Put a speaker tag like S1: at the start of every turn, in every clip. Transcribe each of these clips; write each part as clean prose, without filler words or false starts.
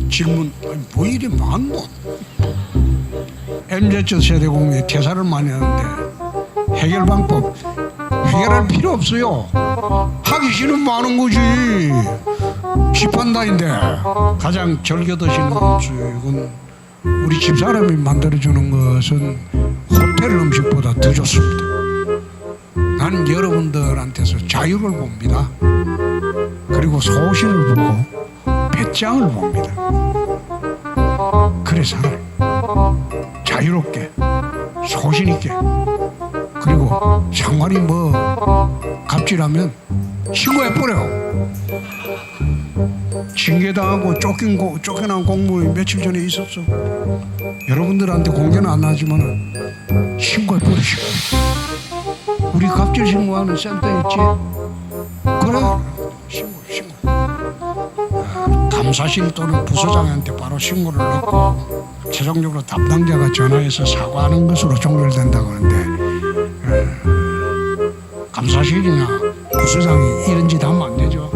S1: 질문, 아니, 뭐 이리 많노? MZ 세대 공유에 퇴사를 많이 하는데 해결 방법 해결할 필요 없어요. 하기 싫으면 많은 거지. 집한다인데 가장 즐겨 드시는 음식은 우리 집사람이 만들어주는 것은 호텔 음식보다 더 좋습니다. 나는 여러분들한테서 자유를 봅니다. 그리고 소신을 보고 배짱을 봅니다. 그래 살아요. 자유롭게 소신 있게. 그리고 상관이 뭐 갑질하면 신고해버려. 징계당하고 쫓겨난 공무원이 며칠 전에 있었어. 여러분들한테 공개는 안 하지만 신고해버리시고. 우리 갑질 신고하는 센터 있지? 그래 신고. 감사실 또는 부서장한테 바로 신고를 넣고 최종적으로 담당자가 전화해서 사과하는 것으로 종결된다고 하는데, 감사실이나 부서장이 이런 짓 하면 안 되죠.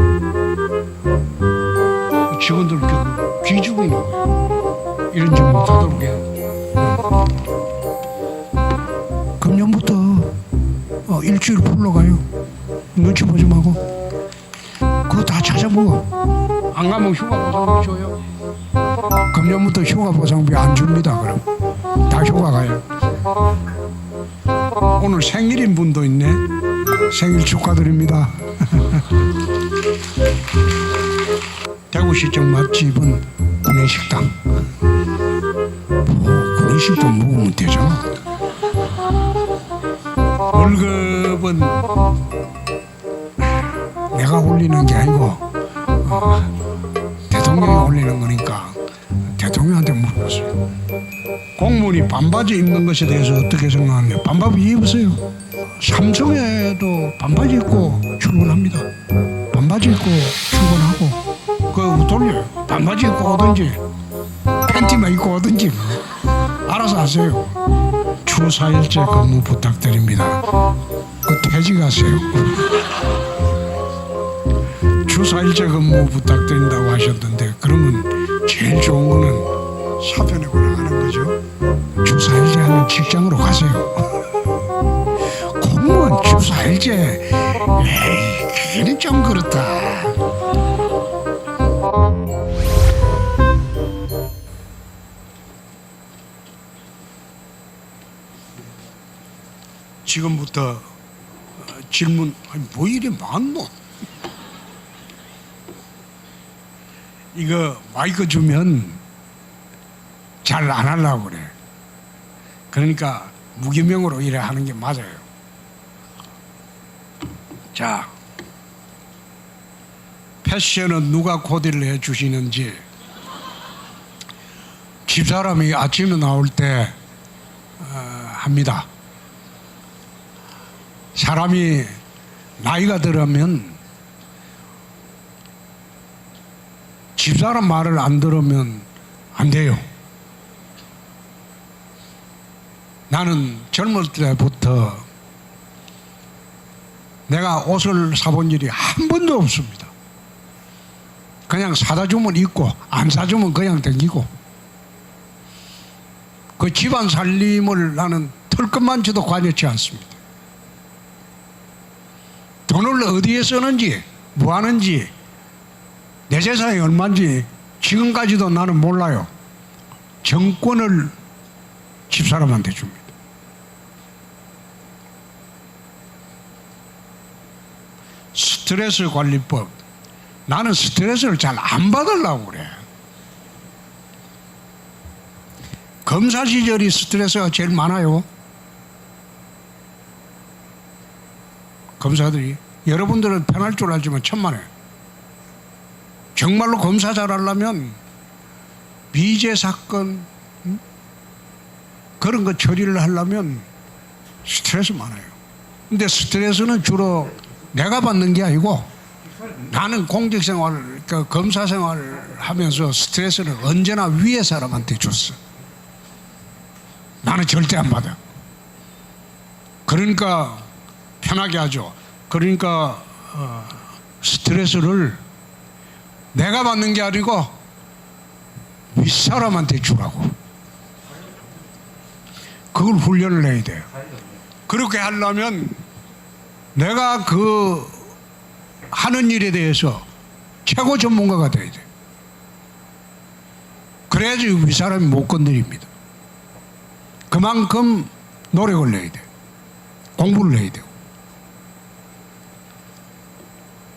S1: 직원들 귀 죽이는 거예요. 이런 짓 못하도록 해야 돼. 금년부터 일주일 풀러가요. 눈치 보지 말고 그거 다 찾아먹어. 안 가면 휴가 보상비 줘요. 금년부터 휴가 보상비 안 줍니다. 그럼 다 휴가 가요. 오늘 생일인 분도 있네. 생일 축하드립니다. 대구시청 맛집은 구내식당. 구내식당 먹으면 되잖아. 월급은 내가 올리는 게 아니고 대통령이 올리는 거니까 대통령한테 물어봤어요. 공무원이 반바지 입는 것에 대해서 어떻게 생각하냐. 반바지 입으세요. 삼성에도 반바지 입고 출근합니다. 반바지 입고 출근하고 그거 돌려요. 반바지 입고 오든지 팬티만 입고 오든지 알아서 하세요. 주 4일째 근무 부탁드립니다. 그 퇴직하세요. 주 4일째 근무 부탁드린다고 하셨는데, 그러면 제일 좋은 거는 사표 내고 나가는 거죠. 주 4일째 하는 직장으로 가세요. 공무원 주 4일째, 에이, 그게는 좀 그렇다. 지금부터 질문, 아니, 뭐 이리 많노? 이거 마이크 주면 잘 안 하려고 그래. 그러니까 무기명으로 이래 하는 게 맞아요. 자, 패션은 누가 코디를 해 주시는지. 집사람이 아침에 나올 때 합니다. 사람이 나이가 들으면 집사람 말을 안 들으면 안 돼요. 나는 젊을 때부터 내가 옷을 사본 일이 한 번도 없습니다. 그냥 사다 주면 입고 안 사주면 그냥 댕기고, 그 집안 살림을 나는 털끝만치도 관여치 않습니다. 돈을 어디에 쓰는지 뭐 하는지 내 재산이 얼마인지 지금까지도 나는 몰라요. 정권을 집사람한테 줍니다. 스트레스 관리법. 나는 스트레스를 잘 안 받으려고 그래. 검사 시절이 스트레스가 제일 많아요. 검사들이. 여러분들은 편할 줄 알지만 천만에. 정말로 검사 잘하려면 미제 사건 그런 거 처리를 하려면 스트레스 많아요. 근데 스트레스는 주로 내가 받는 게 아니고, 나는 공직생활, 그 검사생활을 하면서 스트레스는 언제나 위에 사람한테 줬어. 나는 절대 안 받아. 그러니까 편하게 하죠. 그러니까 스트레스를 내가 받는 게 아니고 윗사람한테 주라고. 그걸 훈련을 해야 돼요. 그렇게 하려면 내가 그 하는 일에 대해서 최고 전문가가 돼야 돼. 그래야지 윗사람이 못 건드립니다. 그만큼 노력을 내야 돼. 공부를 해야 되고.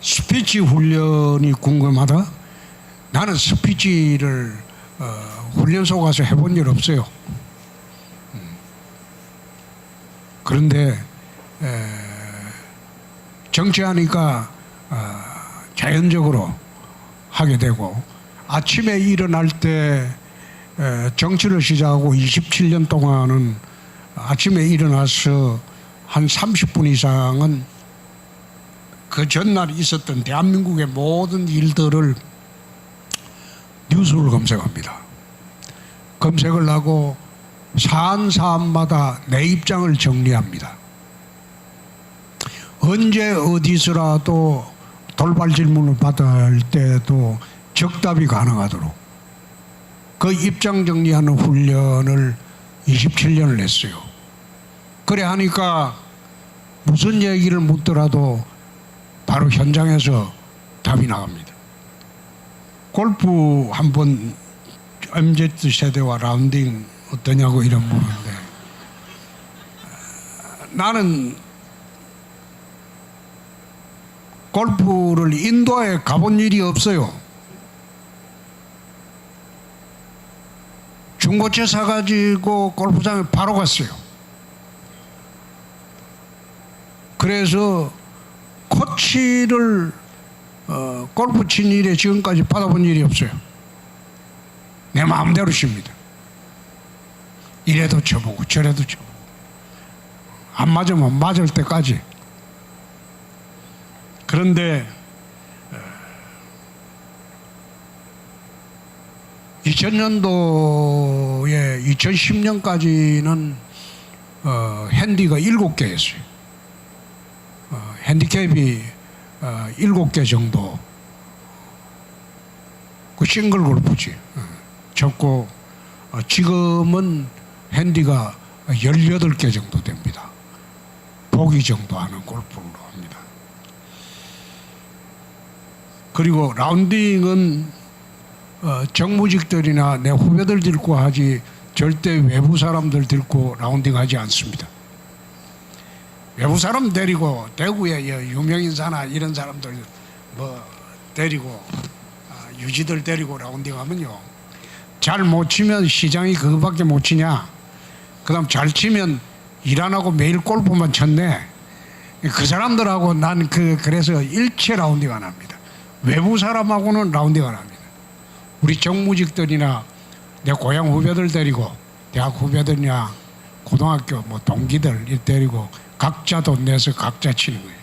S1: 스피치 훈련이 궁금하다? 나는 스피치를 훈련소 가서 해본 일 없어요. 그런데 정치하니까 자연적으로 하게 되고, 아침에 일어날 때 정치를 시작하고 27년 동안은 아침에 일어나서 한 30분 이상은 그 전날 있었던 대한민국의 모든 일들을 뉴스를 검색합니다. 검색을 하고 사안마다 내 입장을 정리합니다. 언제 어디서라도 돌발 질문을 받을 때도 적답이 가능하도록 그 입장 정리하는 훈련을 27년을 했어요. 그래 하니까 무슨 얘기를 묻더라도 바로 현장에서 답이 나갑니다. 골프 한번 MZ세대와 라운딩 어떠냐고 이런 물었는데, 나는 골프를 인도에 가본 일이 없어요. 중고차 사가지고 골프장에 바로 갔어요. 그래서 코치를 골프 친 일에 지금까지 받아본 일이 없어요. 내 마음대로 칩니다. 이래도 쳐보고 저래도 쳐보고, 안 맞으면 맞을 때까지. 그런데 2000년도에 2010년까지는 핸디가 7개였어요. 핸디캡이 7개 정도, 그 싱글 골프지 쳤고, 지금은 핸디가 18개 정도 됩니다. 보기 정도 하는 골프로 합니다. 그리고 라운딩은 정무직들이나 내 후배들 데리고 하지 절대 외부 사람들 데리고 라운딩 하지 않습니다. 외부 사람 데리고 대구의 유명인사나 이런 사람들 뭐 데리고 유지들 데리고 라운딩 하면요, 잘 못 치면 시장이 그거밖에 못 치냐, 그 다음 잘 치면 일 안 하고 매일 골프만 쳤네, 그 사람들하고 난 그래서 일체 라운딩 안 합니다. 외부 사람하고는 라운딩 안 합니다. 우리 정무직들이나 내 고향 후배들 데리고, 대학 후배들이나 고등학교 뭐 동기들 데리고 각자 돈 내서 각자 치는 거예요.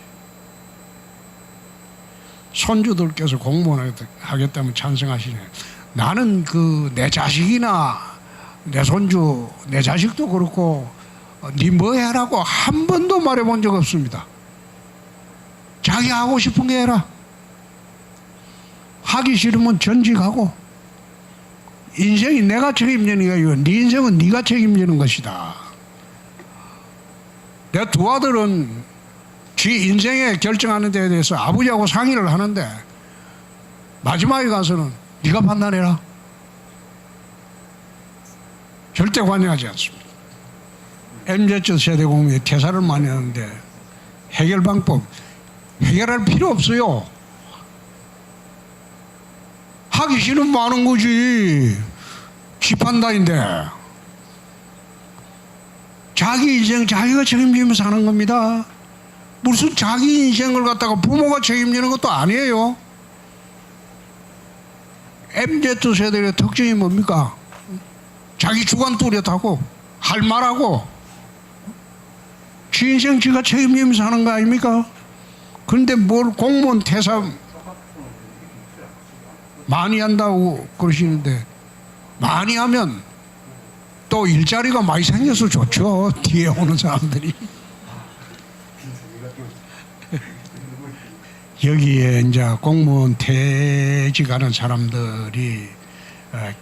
S1: 손주들께서 공무원 하겠다면 찬성하시네. 나는 내 자식이나 내 손주, 내 자식도 그렇고 니 뭐 해라고 한 번도 말해본 적 없습니다. 자기 하고 싶은 게 해라. 하기 싫으면 전직하고. 인생이 내가 책임지는 게 아니고 네 인생은 네가 책임지는 것이다. 내 두 아들은 지 인생에 결정하는 데에 대해서 아버지하고 상의를 하는데 마지막에 가서는 네가 판단해라. 절대 관여하지 않습니다. MZ 세대 공부에 퇴사를 많이 하는데 해결 방법 해결할 필요 없어요. 하기 싫으면 뭐 하는 거지. 지 판단인데. 자기 인생 자기가 책임지면서 하는 겁니다. 무슨 자기 인생을 갖다가 부모가 책임지는 것도 아니에요. MZ 세대의 특징이 뭡니까? 자기 주관 뚜렷하고 할 말하고 지 인생 지가 책임지면서 하는 거 아닙니까? 그런데 뭘 공무원 퇴사 많이 한다고 그러시는데, 많이 하면 또 일자리가 많이 생겨서 좋죠. 뒤에 오는 사람들이. 여기에 이제 공무원 퇴직하는 사람들이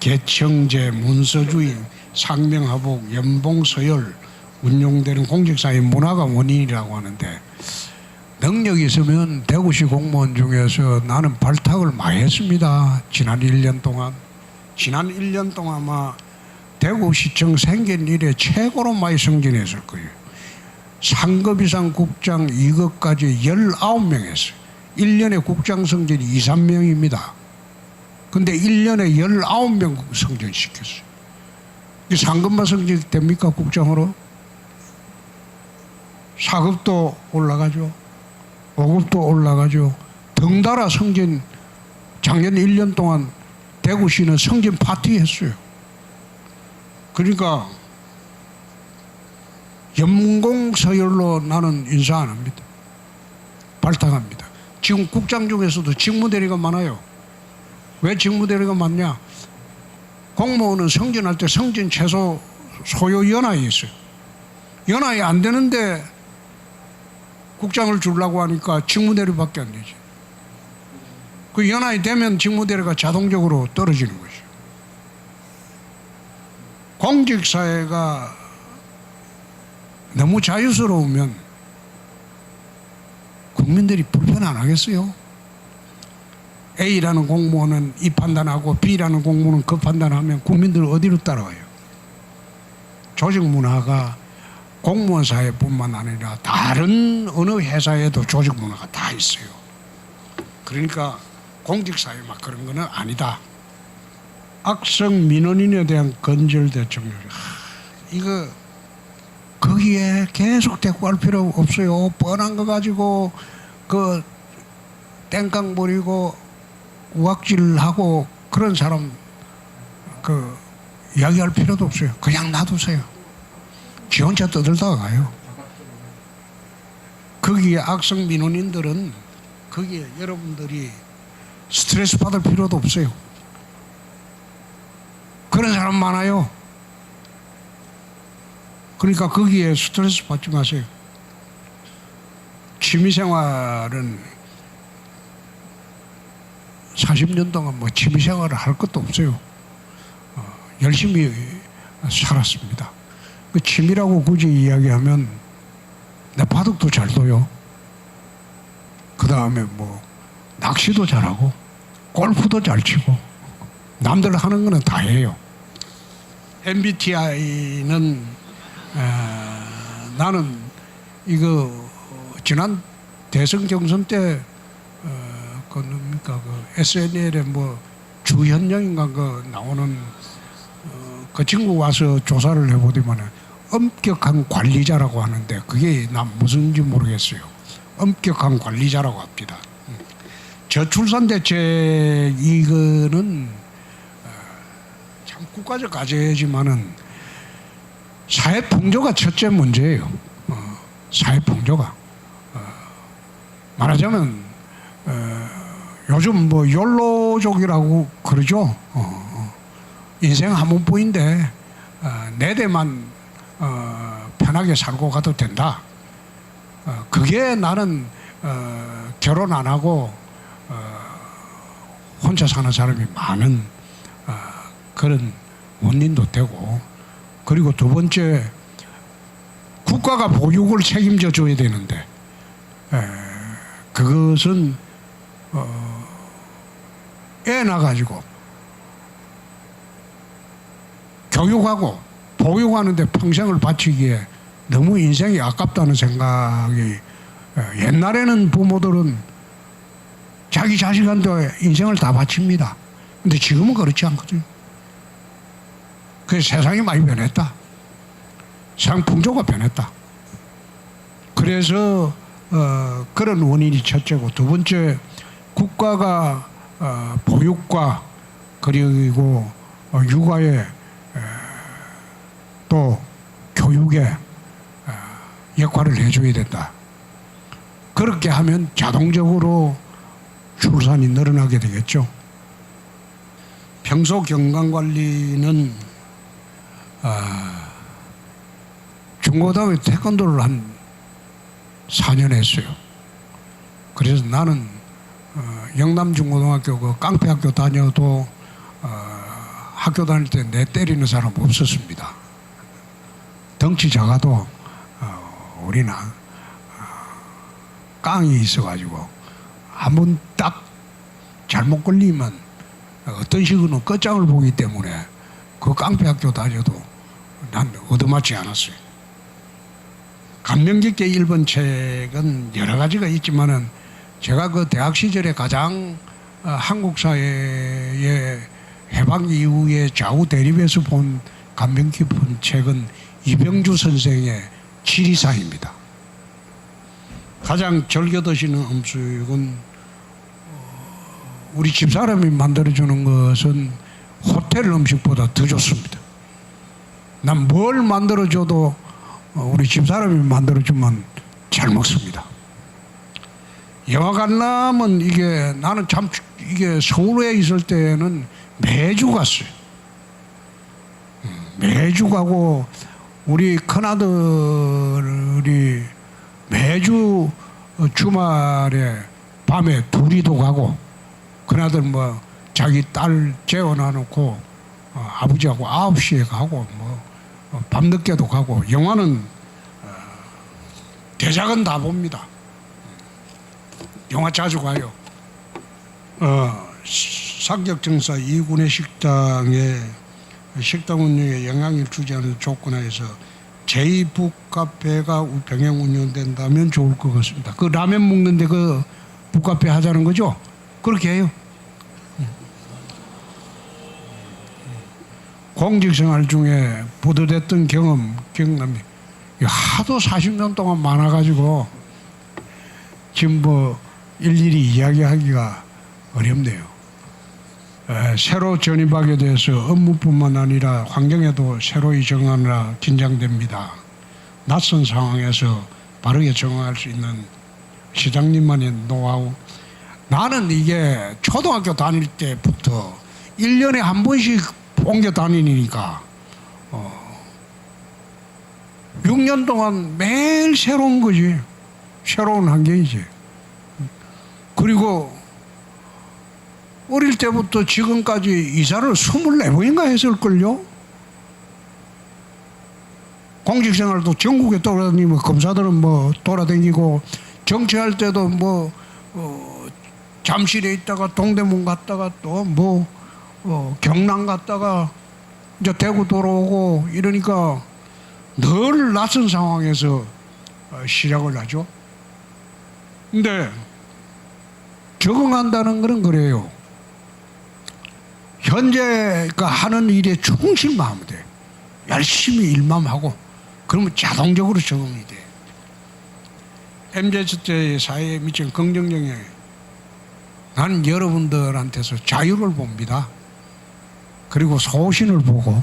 S1: 개청제, 문서주의, 상명하복, 연봉서열 운용되는 공직사회 문화가 원인이라고 하는데, 능력이 있으면 대구시 공무원 중에서 나는 발탁을 많이 했습니다. 지난 1년 동안 아마 대구시청 생긴 이래 최고로 많이 승진했을 거예요. 상급 이상 국장 2급까지 19명 했어요. 1년에 국장 승진이 2, 3명입니다. 근데 1년에 19명 승진시켰어요. 상급만 승진 됩니까? 국장으로? 4급도 올라가죠. 5급도 올라가죠. 덩달아 승진, 작년 1년 동안 대구시는 승진 파티 했어요. 그러니까 연공서열로 나는 인사 안 합니다. 발탁합니다. 지금 국장 중에서도 직무대리가 많아요. 왜 직무대리가 많냐? 공무원은 승진할 때 승진 최소 소요 연하에 있어요. 연하에 안 되는데 국장을 주려고 하니까 직무대리밖에 안 되지. 그 연하에 되면 직무대리가 자동적으로 떨어지는 것이죠. 공직사회가 너무 자유스러우면 국민들이 불편 안 하겠어요? A라는 공무원은 이 판단하고 B라는 공무원은 그 판단하면 국민들 어디로 따라와요? 조직 문화가 공무원 사회뿐만 아니라 다른 어느 회사에도 조직 문화가 다 있어요. 그러니까 공직사회 막 그런 거는 아니다. 악성 민원인에 대한 건절 대책률, 이거 거기에 계속 대꾸할 필요 없어요. 뻔한 거 가지고 그 땡깡 부리고 우악질하고 그런 사람 그 이야기할 필요도 없어요. 그냥 놔두세요. 지 혼자 떠들다가 가요. 거기에 악성 민원인들은 거기에 여러분들이 스트레스 받을 필요도 없어요. 그런 사람 많아요. 그러니까 거기에 스트레스 받지 마세요. 취미생활은 40년 동안 뭐 취미생활을 할 것도 없어요. 열심히 살았습니다. 그 취미라고 굳이 이야기하면 내 바둑도 잘 둬요. 그 다음에 뭐 낚시도 잘하고 골프도 잘 치고 남들 하는 거는 다 해요. MBTI는 나는 이거 지난 대선 경선 때 그 뭡니까 그 SNL에 뭐 주현영인가 그 나오는 그 친구 와서 조사를 해보더만은 엄격한 관리자라고 하는데 그게 난 무슨지 모르겠어요. 엄격한 관리자라고 합니다. 저출산 대책 이거는 참 국가적 과제지만은 사회 풍조가 첫째 문제예요. 사회 풍조가 말하자면 요즘 뭐 욜로족이라고 그러죠. 인생 한 번뿐인데 내 대만 편하게 살고 가도 된다. 그게 나는 결혼 안 하고 혼자 사는 사람이 많은 그런 원인도 되고, 그리고 두 번째 국가가 보육을 책임져 줘야 되는데 그것은 애 낳아가지고 교육하고 보육하는데 평생을 바치기에 너무 인생이 아깝다는 생각이, 옛날에는 부모들은 자기 자식한테 인생을 다 바칩니다. 근데 지금은 그렇지 않거든요. 그래서 세상이 많이 변했다. 세상 풍조가 변했다. 그래서 그런 원인이 첫째고, 두 번째 국가가 보육과 그리고 육아에 또 교육에 역할을 해줘야 된다. 그렇게 하면 자동적으로 출산이 늘어나게 되겠죠. 평소 건강관리는 중고등학교 태권도를 한 4년 했어요. 그래서 나는 영남중고등학교 그 깡패학교 다녀도 학교 다닐 때 내 때리는 사람 없었습니다. 덩치 작아도 우리는 깡이 있어가지고 한번 딱 잘못 걸리면 어떤 식으로는 끝장을 보기 때문에 그 깡패 학교 다녀도 난 얻어맞지 않았어요. 감명 깊게 읽은 책은 여러 가지가 있지만은 제가 그 대학 시절에 가장 한국 사회의 해방 이후에 좌우 대립에서 본 감명 깊은 책은 이병주 선생의 지리사입니다. 가장 즐겨 드시는 음식은 우리 집사람이 만들어주는 것은 호텔 음식보다 더 좋습니다. 난 뭘 만들어줘도 우리 집사람이 만들어주면 잘 먹습니다. 영화 관람은 이게 나는 참 이게 서울에 있을 때는 매주 갔어요. 매주 가고 우리 큰아들이 매주 주말에 밤에 둘이도 가고 큰아들 뭐 자기 딸 재워놔놓고 아버지하고 9시에 가고 뭐 밤늦게도 가고 영화는 대작은 다 봅니다. 영화 자주 가요. 상격정사 2군의 식당에 식당 운영에 영향을 주지 않은 조건하에서 제2북카페가 병행 운영된다면 좋을 것 같습니다. 그 라면 먹는데 그 북카페 하자는 거죠? 그렇게 해요. 공직생활 중에 보도됐던 경험이 하도 40년 동안 많아가지고 지금 뭐 일일이 이야기하기가 어렵네요. 새로 전입하게 돼서 업무뿐만 아니라 환경에도 새로이 적응하느라 긴장됩니다. 낯선 상황에서 바르게 적응할 수 있는 시장님만의 노하우. 나는 이게 초등학교 다닐 때부터 1년에 한 번씩 옮겨 다니니까 6년 동안 매일 새로운 거지. 새로운 환경이지. 그리고 어릴 때부터 지금까지 이사를 24번인가 했을걸요. 공직생활도 전국에 돌아다니면 검사들은 뭐 돌아다니고 정치할 때도 뭐 잠실에 있다가 동대문 갔다가 또 뭐 경남 갔다가 이제 대구 돌아오고 이러니까 늘 낯선 상황에서 시작을 하죠. 근데 적응한다는 것은 그래요. 현재 하는 일에 충실만 하면 돼. 열심히 일만 하고 그러면 자동적으로 적응이 돼. MZ세대의 사회에 미친 긍정적인 나는 여러분들한테서 자유를 봅니다. 그리고 소신을 보고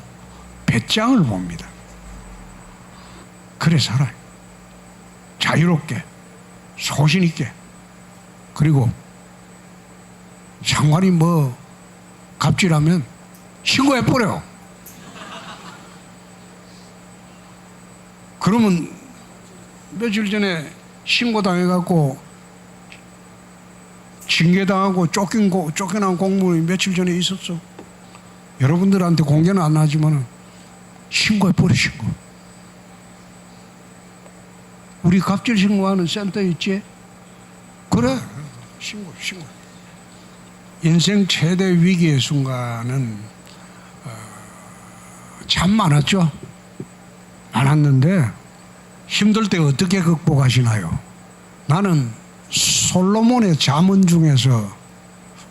S1: 배짱을 봅니다. 그래 살아요. 자유롭게 소신 있게. 그리고 상관이 뭐 갑질하면 신고해버려. 그러면 며칠 전에 신고당해갖고 징계당하고 쫓겨난 공무원이 며칠 전에 있었어. 여러분들한테 공개는 안 하지만 신고해버려. 신고. 우리 갑질 신고하는 센터 있지? 그래 신고. 인생 최대 위기의 순간은 참 많았죠. 많았는데 힘들 때 어떻게 극복하시나요? 나는 솔로몬의 잠언 중에서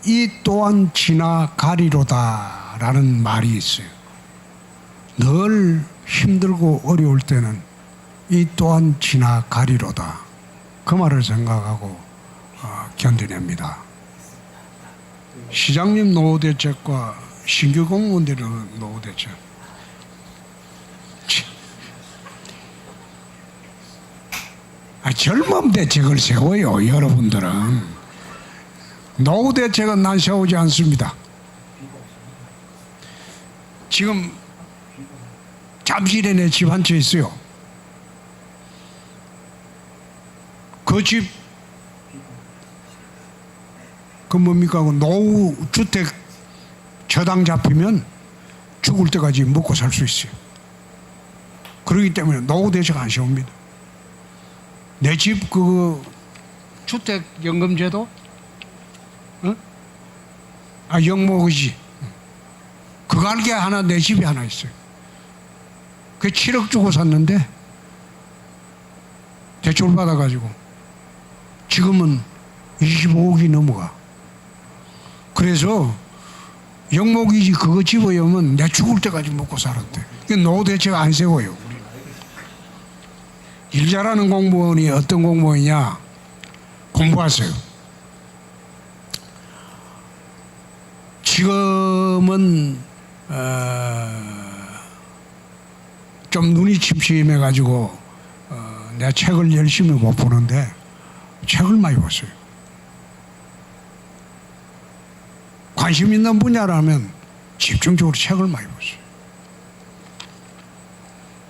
S1: 이 또한 지나가리로다 라는 말이 있어요. 늘 힘들고 어려울 때는 이 또한 지나가리로다. 그 말을 생각하고 견뎌냅니다. 시장님 노후 대책과 신규 공무원들의 노후 대책. 젊은 대책을 세워요. 여러분들은. 노후 대책은 난 세우지 않습니다. 지금 잠실에 내 집 한 채 있어요. 그 집 뭡니까? 노후 주택 저당 잡히면 죽을 때까지 먹고 살 수 있어요. 그렇기 때문에 노후 대책 안 세웁니다. 내 집 그 주택연금제도, 영목이지. 그거 알게 하나 내 집에 하나 있어요. 그 7억 주고 샀는데 대출 받아가지고 지금은 25억이 넘어가. 그래서 영목이지 그거 집어여면 내 죽을 때까지 먹고 살았대. 노후 대책 안 세워요. 일 잘하는 공무원이 어떤 공무원이냐? 공부하세요. 지금은 좀 눈이 침침해가지고 내가 책을 열심히 못 보는데 책을 많이 봤어요. 관심 있는 분야라면 집중적으로 책을 많이 봤어요.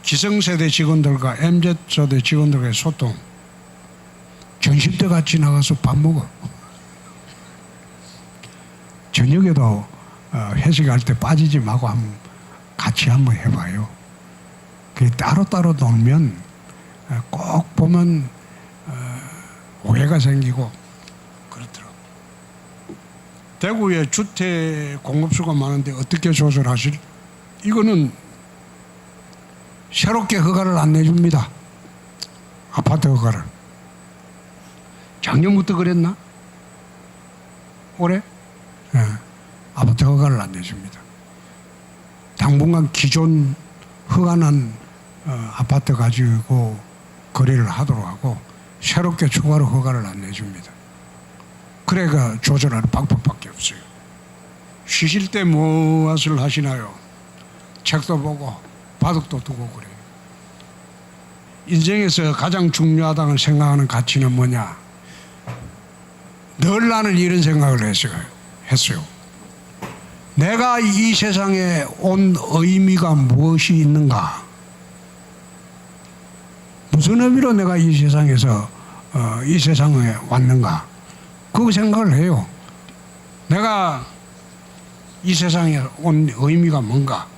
S1: 기성세대 직원들과 MZ세대 직원들과의 소통. 점심때가 지나가서 밥 먹어. 저녁에도 회식할 때 빠지지 말고 같이 한번 해봐요. 따로따로 놀면 꼭 보면 오해가 생기고 그렇더라고요. 대구에 주택 공급수가 많은데 어떻게 조절하실? 이거는 새롭게 허가를 안 내줍니다. 아파트 허가를. 작년부터 그랬나? 올해? 네. 아파트 허가를 안 내줍니다. 당분간 기존 허가난 아파트 가지고 거래를 하도록 하고 새롭게 추가로 허가를 안 내줍니다. 그래가 조절하는 방법밖에 없어요. 쉬실 때 무엇을 하시나요? 책도 보고 바둑도 두고 그래요. 인생에서 가장 중요하다고 생각하는 가치는 뭐냐? 늘 나는 이런 생각을 했어요. 내가 이 세상에 온 의미가 무엇이 있는가? 무슨 의미로 내가 이 세상에서 이 세상에 왔는가? 그 생각을 해요. 내가 이 세상에 온 의미가 뭔가?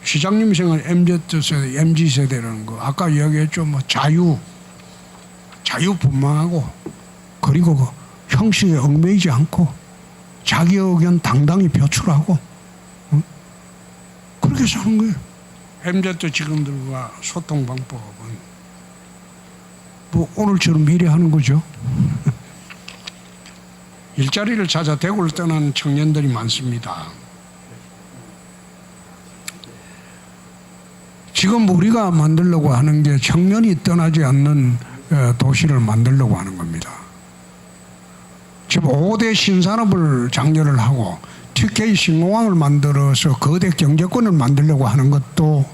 S1: 시장님 생각 MZ세대, MZ세대라는 거 아까 이야기했죠. 뭐 자유분방하고 그리고 그 형식에 얽매이지 않고 자기 의견 당당히 표출하고 그렇게 사는 거예요. MZ 직원들과 소통 방법은 뭐 오늘처럼 미리 하는 거죠. 일자리를 찾아 대구를 떠나는 청년들이 많습니다. 지금 우리가 만들려고 하는 게 청년이 떠나지 않는 도시를 만들려고 하는 겁니다. 지금 5대 신산업을 장려를 하고 TK 신공항을 만들어서 거대 경제권을 만들려고 하는 것도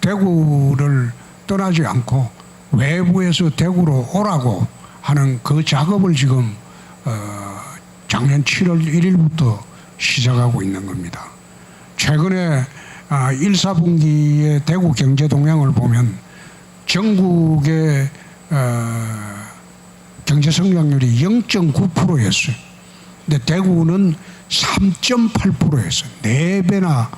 S1: 대구를 떠나지 않고 외부에서 대구로 오라고 하는 그 작업을 지금 작년 7월 1일부터 시작하고 있는 겁니다. 최근에 1, 4분기의 대구 경제 동향을 보면 전국의 경제 성장률이 0.9%였어요. 근데 대구는 3.8%였어요. 4배나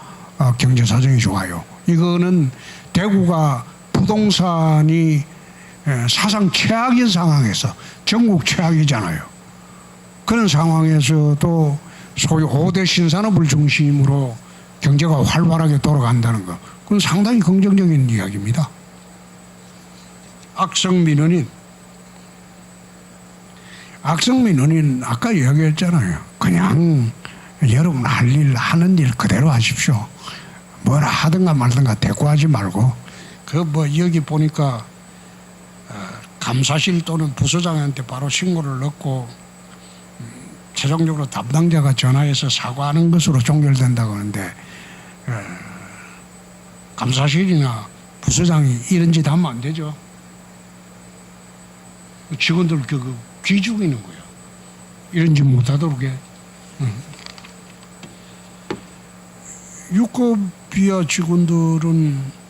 S1: 경제 사정이 좋아요. 이거는 대구가 부동산이 사상 최악인 상황에서 전국 최악이잖아요. 그런 상황에서도 소위 5대 신산업을 중심으로 경제가 활발하게 돌아간다는 것, 그건 상당히 긍정적인 이야기입니다. 악성민원인 아까 이야기했잖아요. 그냥 여러분 하는 일 그대로 하십시오. 뭐라 하든가 말든가 대꾸하지 말고 그 뭐 여기 보니까 감사실 또는 부서장한테 바로 신고를 넣고 최종적으로 담당자가 전화해서 사과하는 것으로 종결된다고 하는데 감사실이나 부서장이 이런 짓 하면 안 되죠. 직원들 귀 죽이는 거예요. 이런 짓 못하도록 해. 유급 이하 직원들은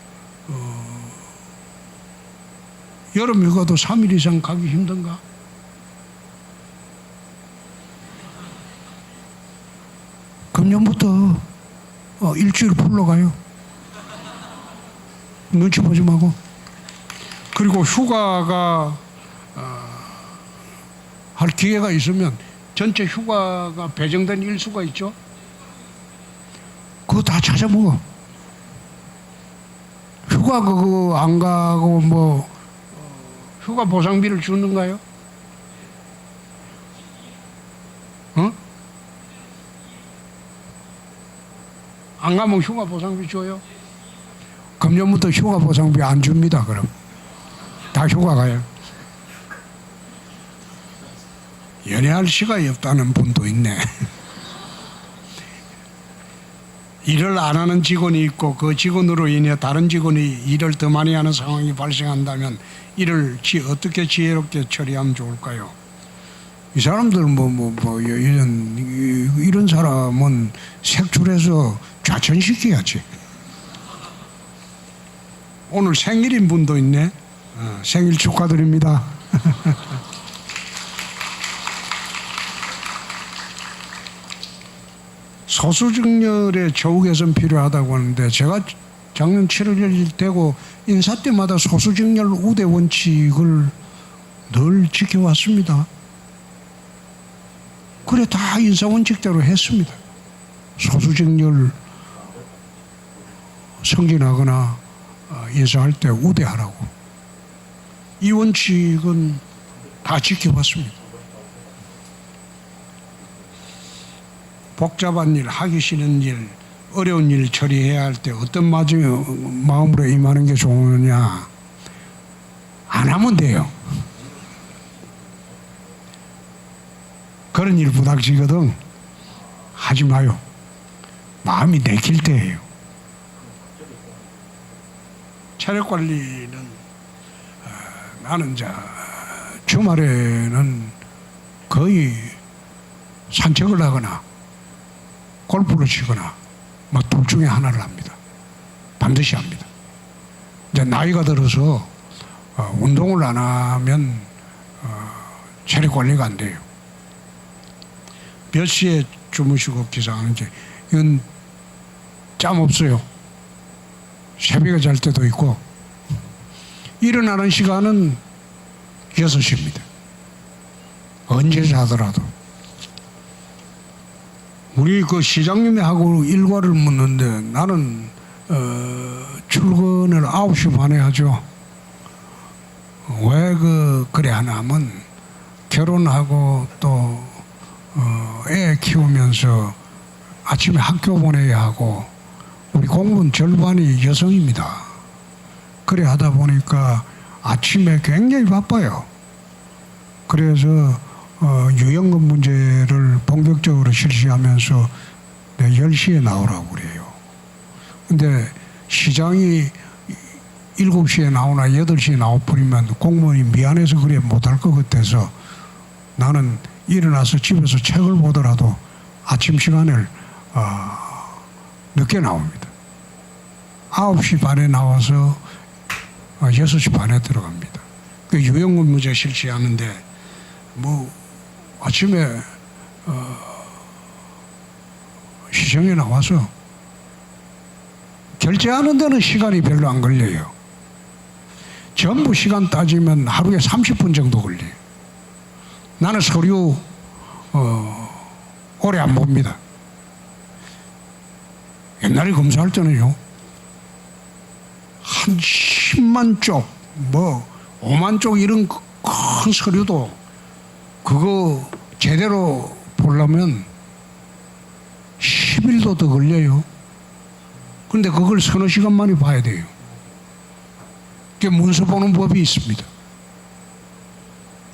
S1: 여름 휴가도 3일 이상 가기 힘든가? 금년부터 일주일 풀러 가요. 눈치 보지 말고. 그리고 휴가가 할 기회가 있으면 전체 휴가가 배정된 일수가 있죠. 그거 다 찾아 먹어. 휴가 그거 안 가고 뭐 휴가 보상비를 주는가요? 어? 안 가면 휴가 보상비 줘요? 금년부터 휴가 보상비 안 줍니다. 그럼 다 휴가 가요. 연애할 시간이 없다는 분도 있네. 일을 안 하는 직원이 있고 그 직원으로 인해 다른 직원이 일을 더 많이 하는 상황이 발생한다면 이를 어떻게 지혜롭게 처리하면 좋을까요? 이 사람들 이런 사람은 색출해서 좌천시켜야지. 오늘 생일인 분도 있네. 생일 축하드립니다. 소수증렬에 조우 개선 필요하다고 하는데 제가 작년 7월 되고 인사 때마다 소수증렬 우대 원칙을 늘 지켜왔습니다. 그래 다 인사 원칙대로 했습니다. 소수증렬 승진하거나 인사할 때 우대하라고. 이 원칙은 다 지켜봤습니다. 복잡한 일, 하기 싫은 일, 어려운 일 처리해야 할 때 어떤 마음으로 임하는 게 좋으냐. 안 하면 돼요. 그런 일 부닥치거든 하지 마요. 마음이 내킬 때예요. 체력 관리는 나는 주말에는 거의 산책을 하거나 골프를 치거나 뭐 둘 중에 하나를 합니다. 반드시 합니다. 이제 나이가 들어서 운동을 안 하면 체력 관리가 안 돼요. 몇 시에 주무시고 기상하는지 이건 짬 없어요. 새벽에 잘 때도 있고 일어나는 시간은 6시입니다. 언제 자더라도. 우리 그 시장님이 하고 일과를 묻는데 나는 출근을 9시 반에 하죠. 왜 그래 하냐면 결혼하고 또 애 키우면서 아침에 학교 보내야 하고 우리 공무원 절반이 여성입니다. 그래 하다 보니까 아침에 굉장히 바빠요. 그래서 유연금 문제를 본격적으로 실시하면서 10시에 나오라고 그래요. 근데 시장이 7시에 나오나 8시에 나와버리면 공무원이 미안해서 그래 못할 것 같아서 나는 일어나서 집에서 책을 보더라도 아침 시간을 늦게 나옵니다. 9시 반에 나와서 6시 반에 들어갑니다. 그 유연금 문제 실시하는데 뭐 아침에 시청에 나와서 결제하는 데는 시간이 별로 안 걸려요. 전부 시간 따지면 하루에 30분 정도 걸려요. 나는 서류 오래 안 봅니다. 옛날에 검사할 때는요 한 10만 쪽, 뭐 5만 쪽 이런 큰 서류도 그거 제대로 보려면 10일도 더 걸려요. 그런데 그걸 서너 시간 만에 봐야 돼요. 그게 문서 보는 법이 있습니다.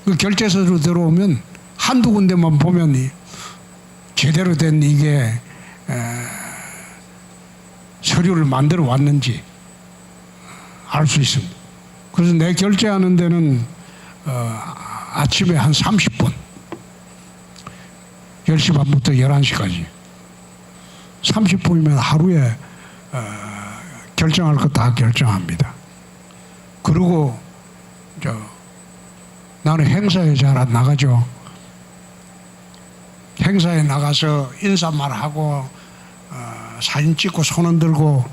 S1: 그 결제서로 들어오면 한두 군데만 보면 제대로 된 이게 서류를 만들어 왔는지 알 수 있습니다. 그래서 내 결제하는 데는 아침에 한 30분 10시 반부터 11시까지 30분이면 하루에 결정할 거 다 결정합니다. 그리고 나는 행사에 잘 안 나가죠. 행사에 나가서 인사말 하고 사진 찍고 손 흔들고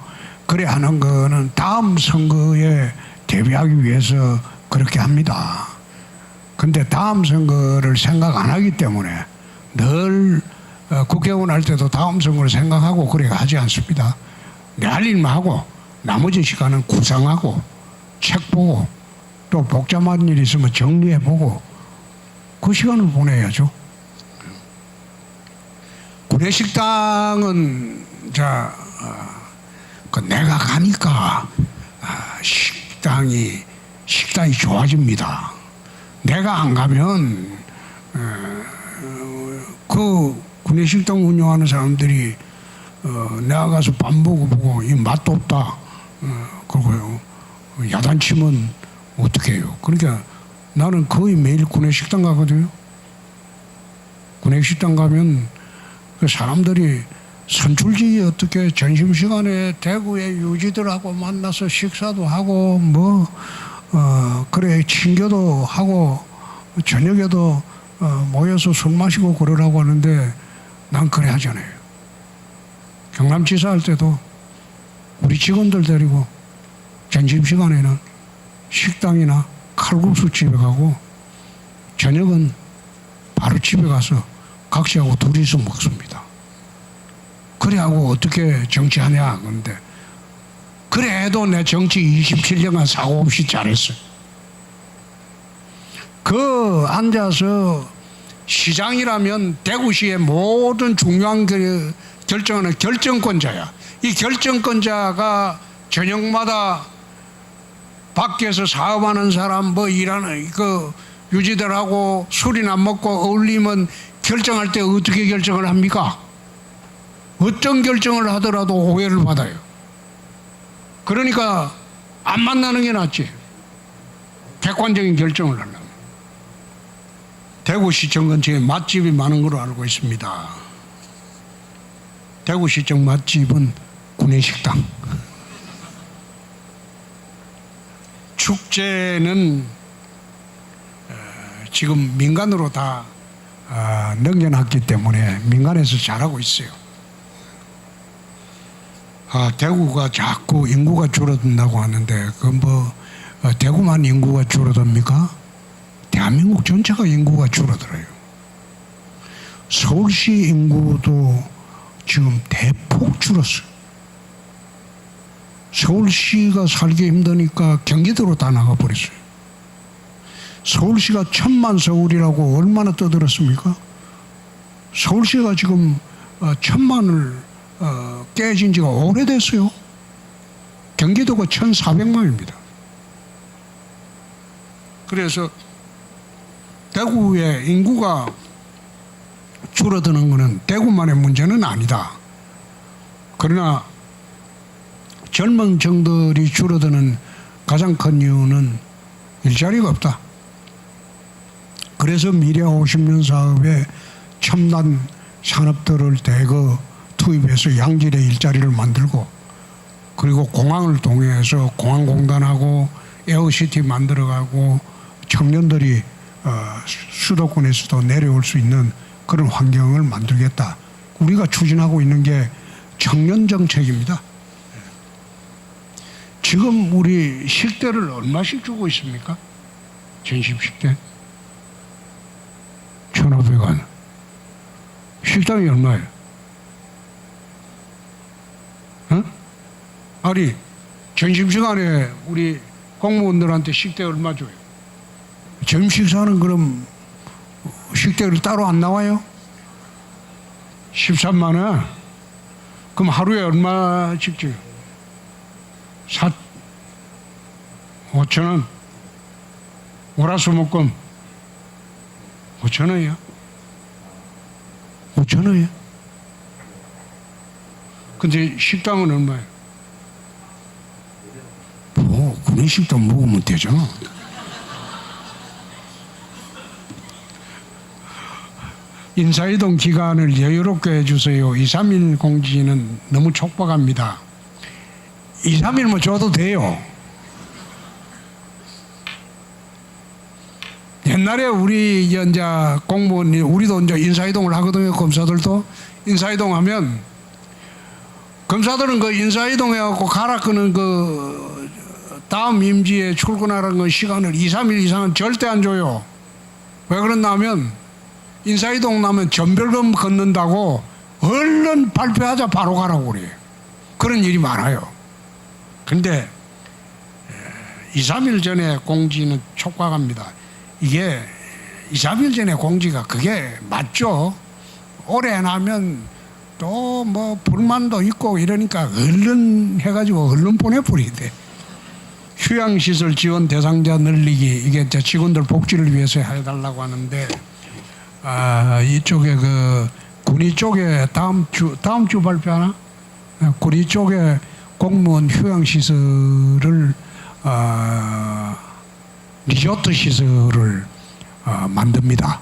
S1: 그래 하는 거는 다음 선거에 대비하기 위해서 그렇게 합니다. 근데 다음 선거를 생각 안 하기 때문에 늘 국회의원 할 때도 다음 선거를 생각하고 그래 하지 않습니다. 내 할 일만 하고 나머지 시간은 구상하고 책 보고 또 복잡한 일 있으면 정리해보고 그 시간을 보내야죠. 구내식당은 그 내가 가니까 식당이 좋아집니다. 내가 안 가면 그 구내식당 운영하는 사람들이 내가 가서 밥 먹어보고 이 맛도 없다 그러고요. 야단치면 어떻게 해요? 그러니까 나는 거의 매일 구내식당 가거든요. 구내식당 가면 그 사람들이 선출직이 어떻게 점심시간에 대구의 유지들하고 만나서 식사도 하고 그래 친교도 하고 저녁에도 모여서 술 마시고 그러라고 하는데 난 그래 하잖아요. 경남지사 할 때도 우리 직원들 데리고 점심시간에는 식당이나 칼국수 집에 가고 저녁은 바로 집에 가서 각시하고 둘이서 먹습니다. 그래 하고 어떻게 정치하냐 그런데 그래도 내 정치 27년간 사고 없이 잘했어요. 그 앉아서 시장이라면 대구시의 모든 중요한 결정하는 결정권자야. 이 결정권자가 저녁마다 밖에서 사업하는 사람 일하는 그 유지들하고 술이나 먹고 어울리면 결정할 때 어떻게 결정을 합니까? 어떤 결정을 하더라도 오해를 받아요. 그러니까 안 만나는 게 낫지. 객관적인 결정을 하려면. 대구시청 근처에 맛집이 많은 걸로 알고 있습니다. 대구시청 맛집은 구내식당. 축제는 지금 민간으로 다 넘겨놨기 때문에 민간에서 잘하고 있어요. 대구가 자꾸 인구가 줄어든다고 하는데 대구만 인구가 줄어듭니까? 대한민국 전체가 인구가 줄어들어요. 서울시 인구도 지금 대폭 줄었어요. 서울시가 살기 힘드니까 경기도로 다 나가버렸어요. 서울시가 1000만 서울이라고 얼마나 떠들었습니까? 서울시가 지금 1000만을 깨진 지가 오래됐어요. 경기도가 1400만입니다. 그래서 대구의 인구가 줄어드는 것은 대구만의 문제는 아니다. 그러나 젊은 층들이 줄어드는 가장 큰 이유는 일자리가 없다. 그래서 미래 50년 사업에 첨단 산업들을 대거 투입해서 양질의 일자리를 만들고 그리고 공항을 통해서 공항공단하고 에어시티 만들어가고 청년들이 수도권에서도 내려올 수 있는 그런 환경을 만들겠다. 우리가 추진하고 있는 게 청년 정책입니다. 지금 우리 식대를 얼마씩 주고 있습니까? 전심 식대 1,500원. 식당이 얼마예요? 아니 점심시간에 우리 공무원들한테 식대 얼마 줘요? 점심식사는 그럼 식대를 따로 안 나와요? 13만 원? 그럼 하루에 얼마씩 줘요? 5,000원? 월화수목금 5,000원이야? 5,000원이야? 근데 식당은 얼마예요? 구내식당 먹으면 되잖아. 인사이동 기간을 여유롭게 해주세요. 2, 3일 공지는 너무 촉박합니다. 2, 3일만 줘도 돼요. 옛날에 우리 이제 공무원 우리도 이제 인사이동을 하거든요. 검사들도 인사이동 하면 검사들은 그 인사이동해갖고 가라 끄는 그 다음 임기에 출근하라는 그 시간을 2, 3일 이상은 절대 안 줘요. 왜 그러냐면 인사이동 나면 전별금 걷는다고 얼른 발표하자 바로 가라고 그래요. 그런 일이 많아요. 근데 2, 3일 전에 공지는 촉박합니다. 이게 2, 3일 전에 공지가 그게 맞죠. 오래 나면 또 뭐 불만도 있고 이러니까 얼른 해가지고 얼른 보내버리대. 휴양시설 지원 대상자 늘리기, 이게 이제 직원들 복지를 위해서 해달라고 하는데, 이쪽에 그 군위 쪽에 다음 주 발표하나? 군위 쪽에 공무원 휴양시설을 리조트 시설을 만듭니다.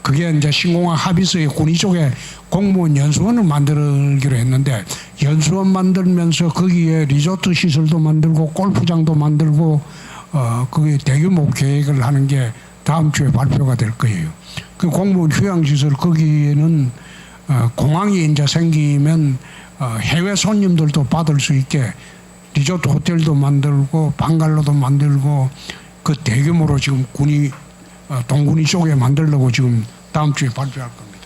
S1: 그게 이제 신공항 합의서에 군위 쪽에 공무원 연수원을 만들기로 했는데, 연수원 만들면서 거기에 리조트 시설도 만들고 골프장도 만들고 그게 대규모 계획을 하는 게 다음 주에 발표가 될 거예요. 그 공무원 휴양시설 거기에는 공항이 이제 생기면 해외 손님들도 받을 수 있게 리조트 호텔도 만들고 방갈로도 만들고 그 대규모로 지금 군이 동군이 쪽에 만들려고 지금 다음 주에 발표할 겁니다.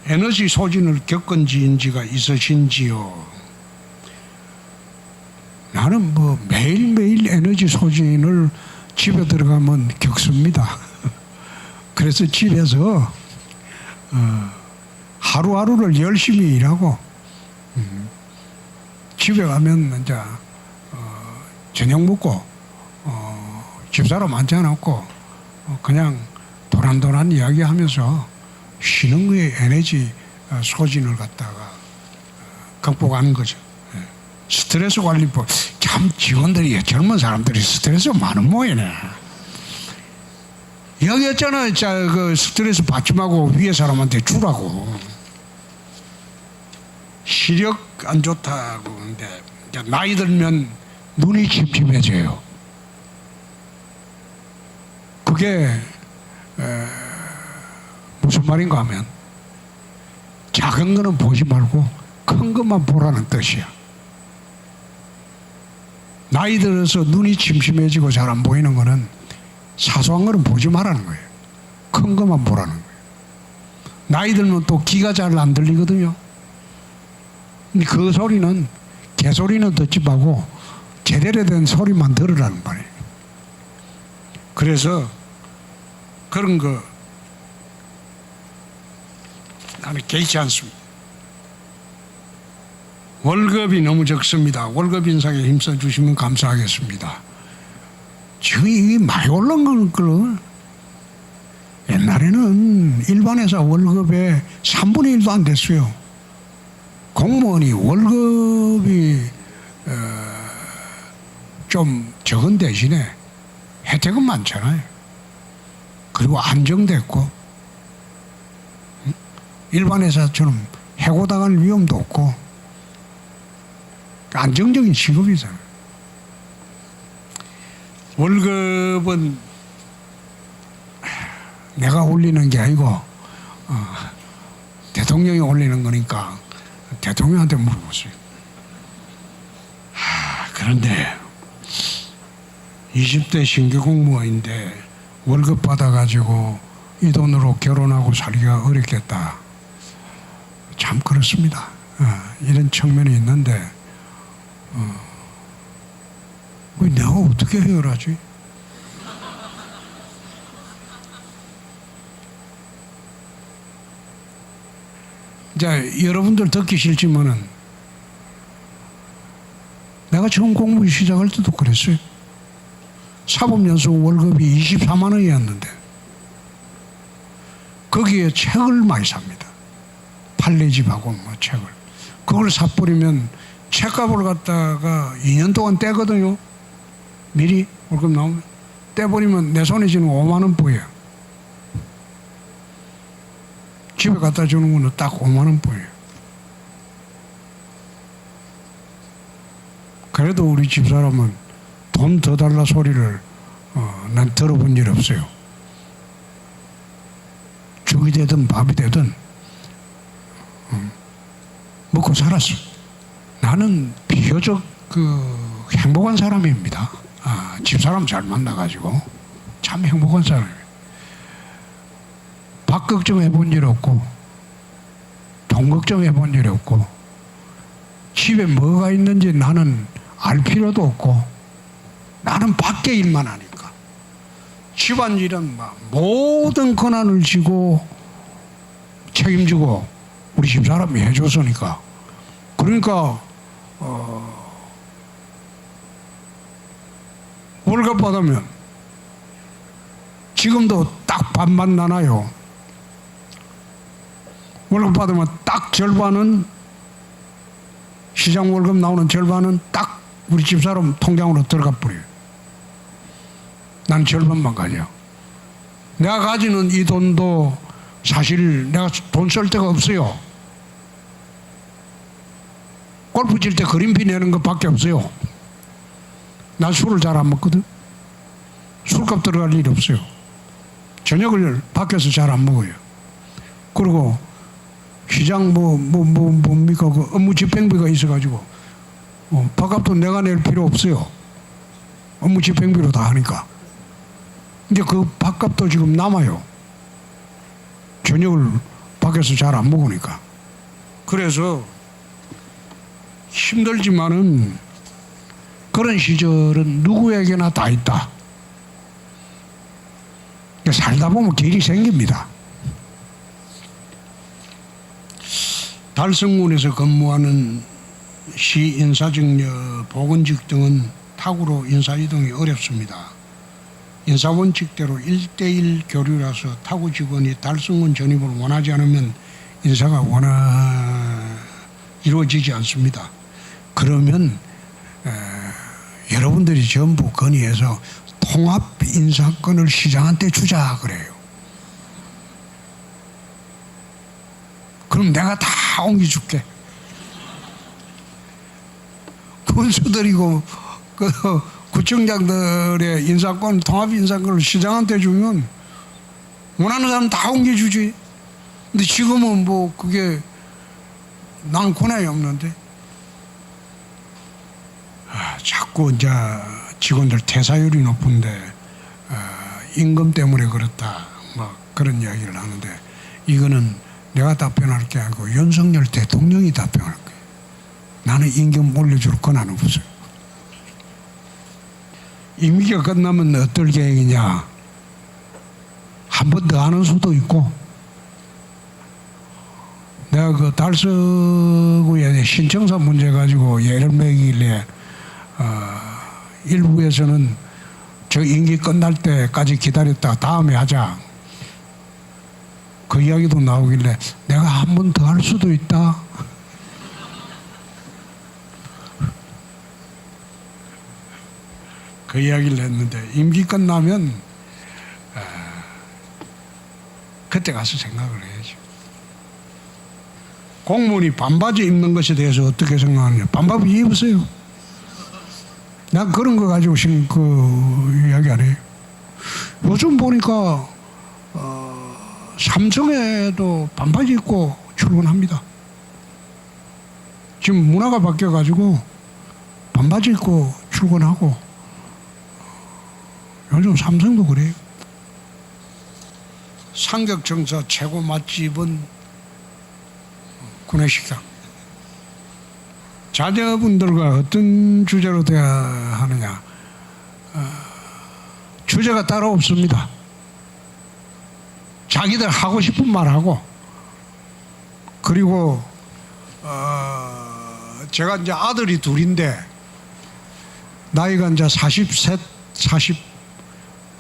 S1: 에너지 소진을 겪은 지인지가 있으신지요? 나는 뭐 매일매일 에너지 소진을 집에 들어가면 겪습니다. 그래서 집에서 하루하루를 열심히 일하고 집에 가면 이제 저녁 먹고 집사람 앉아놓고 그냥 도란도란 이야기하면서 쉬는 거에 에너지 소진을 갖다가 극복하는 거죠. 스트레스 관리법. 참 직원들이, 젊은 사람들이 스트레스 많은 모양이네. 이야기했잖아요. 그 스트레스 받지 말고 위에 사람한테 주라고. 시력 안 좋다고. 근데 나이 들면 눈이 침침해져요. 그게 무슨 말인가 하면 작은 거는 보지 말고 큰 것만 보라는 뜻이야. 나이 들어서 눈이 침침해지고 잘 안 보이는 거는 사소한 거는 보지 말라는 거예요. 큰 것만 보라는 거예요. 나이 들면 또 귀가 잘 안 들리거든요. 근데 그 소리는 개소리는 듣지 말고 제대로 된 소리만 들으라는 말이에요. 그래서 그런 거 나는 개의치 않습니다. 월급이 너무 적습니다. 월급 인상에 힘써 주시면 감사하겠습니다. 지금 이게 많이 올라간 걸 옛날에는 일반 회사 월급의 3분의 1도 안 됐어요. 공무원이 월급이 좀 적은 대신에 혜택은 많잖아요. 그리고 안정됐고 일반 회사처럼 해고당할 위험도 없고 안정적인 직업이잖아요. 월급은 내가 올리는 게 아니고 대통령이 올리는 거니까 대통령한테 물어보세요. 그런데 20대 신규 공무원인데 월급 받아가지고 이 돈으로 결혼하고 살기가 어렵겠다. 참 그렇습니다. 이런 측면이 있는데 내가 어떻게 해결하지? 이제 여러분들 듣기 싫지만은 내가 처음 공부 시작할 때도 그랬어요. 사법연수원 월급이 24만 원이었는데 거기에 책을 많이 삽니다. 판례집하고 뭐 책을. 그걸 사버리면 책값을 갖다가 2년 동안 떼거든요. 미리 월급 나오면. 떼버리면 내 손에 쥐는 5만 원 보여요. 집에 갖다 주는 거는 딱 5만 원 보여요. 그래도 우리 집사람은 돈 더 달라 소리를 난 들어본 일 없어요. 죽이 되든 밥이 되든 먹고 살았어. 나는 비교적 행복한 사람입니다. 집사람 잘 만나가지고 참 행복한 사람이에요. 밥 걱정해 본 일 없고 돈 걱정해 본 일 없고 집에 뭐가 있는지 나는 알 필요도 없고 나는 밖에 일만 하니까 집안일은 모든 권한을 지고 책임지고 우리 집사람이 해줬으니까 그러니까 월급 받으면 지금도 딱 반반 나눠요. 월급 받으면 딱 절반은 시장 월급 나오는 절반은 딱 우리 집사람 통장으로 들어가 버려요. 난 절반만 가져. 내가 가지는 이 돈도 사실 내가 돈 쓸 데가 없어요. 골프 칠 때 그린피 내는 것밖에 없어요. 난 술을 잘 안 먹거든. 술값 들어갈 일이 없어요. 저녁을 밖에서 잘 안 먹어요. 그리고 시장 뭡니까 그 업무 집행비가 있어가지고 밥값도 내가 낼 필요 없어요. 업무 집행비로 다 하니까. 근데 그 밥값도 지금 남아요. 저녁을 밖에서 잘 안 먹으니까. 그래서 힘들지만은 그런 시절은 누구에게나 다 있다. 살다 보면 길이 생깁니다. 달성군에서 근무하는 시 인사직녀, 보건직 등은 타구로 인사이동이 어렵습니다. 인사원칙대로 1:1 교류라서 타구 직원이 달성군 전입을 원하지 않으면 인사가 이루어지지 않습니다. 그러면 여러분들이 전부 건의해서 통합 인사권을 시장한테 주자 그래요. 그럼 내가 다 옮겨줄게. 군수들이고 구청장들의 인사권, 통합 인사권을 시장한테 주면 원하는 사람 다 옮겨주지. 근데 지금은 그게 난 권한이 없는데 자꾸 이제 직원들 퇴사율이 높은데 임금 때문에 그렇다 그런 이야기를 하는데 이거는 내가 답변할 게 아니고 윤석열 대통령이 답변할 거예요. 나는 임금 올려줄 권한 없어요. 임기가 끝나면 어떨 계획이냐. 한 번 더 하는 수도 있고 내가 그 달서구에 신청서 문제 가지고 예를 매길래 일부에서는 저 임기 끝날 때까지 기다렸다가 다음에 하자. 그 이야기도 나오길래 내가 한 번 더 할 수도 있다. 그 이야기를 했는데 임기 끝나면 그때 가서 생각을 해야죠. 공무원이 반바지 입는 것에 대해서 어떻게 생각하느냐. 반바지 입으세요. 난 그런 거 가지고 이야기 안 해요. 요즘 보니까 삼성에도 반바지 입고 출근합니다. 지금 문화가 바뀌어가지고 반바지 입고 출근하고 요즘 삼성도 그래요. 삼격정서 최고 맛집은 구내식당. 자녀분들과 어떤 주제로 돼야 하느냐. 주제가 따로 없습니다. 자기들 하고 싶은 말 하고 그리고 제가 이제 아들이 둘인데 나이가 이제 42,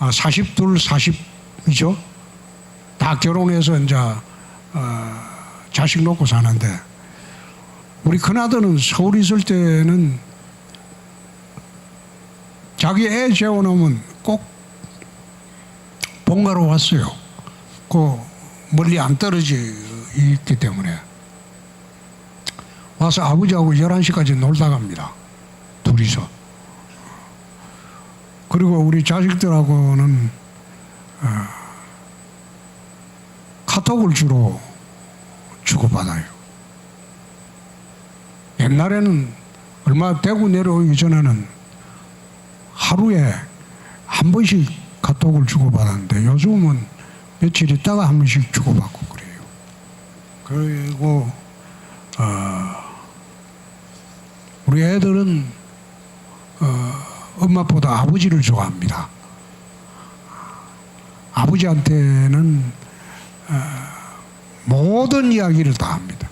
S1: 40이죠. 다 결혼해서 이제 자식 놓고 사는데 우리 큰아들은 서울 있을 때는 자기 애 재워놓으면 꼭 본가로 왔어요. 그 멀리 안 떨어져 있기 때문에 와서 아버지하고 11시까지 놀다 갑니다. 둘이서. 그리고 우리 자식들하고는 카톡을 주로 주고받아요. 옛날에는 얼마 대구 내려오기 전에는 하루에 한 번씩 카톡을 주고받았는데 요즘은 며칠 있다가 한 번씩 주고받고 그래요. 그리고 우리 애들은 엄마보다 아버지를 좋아합니다. 아버지한테는 모든 이야기를 다 합니다.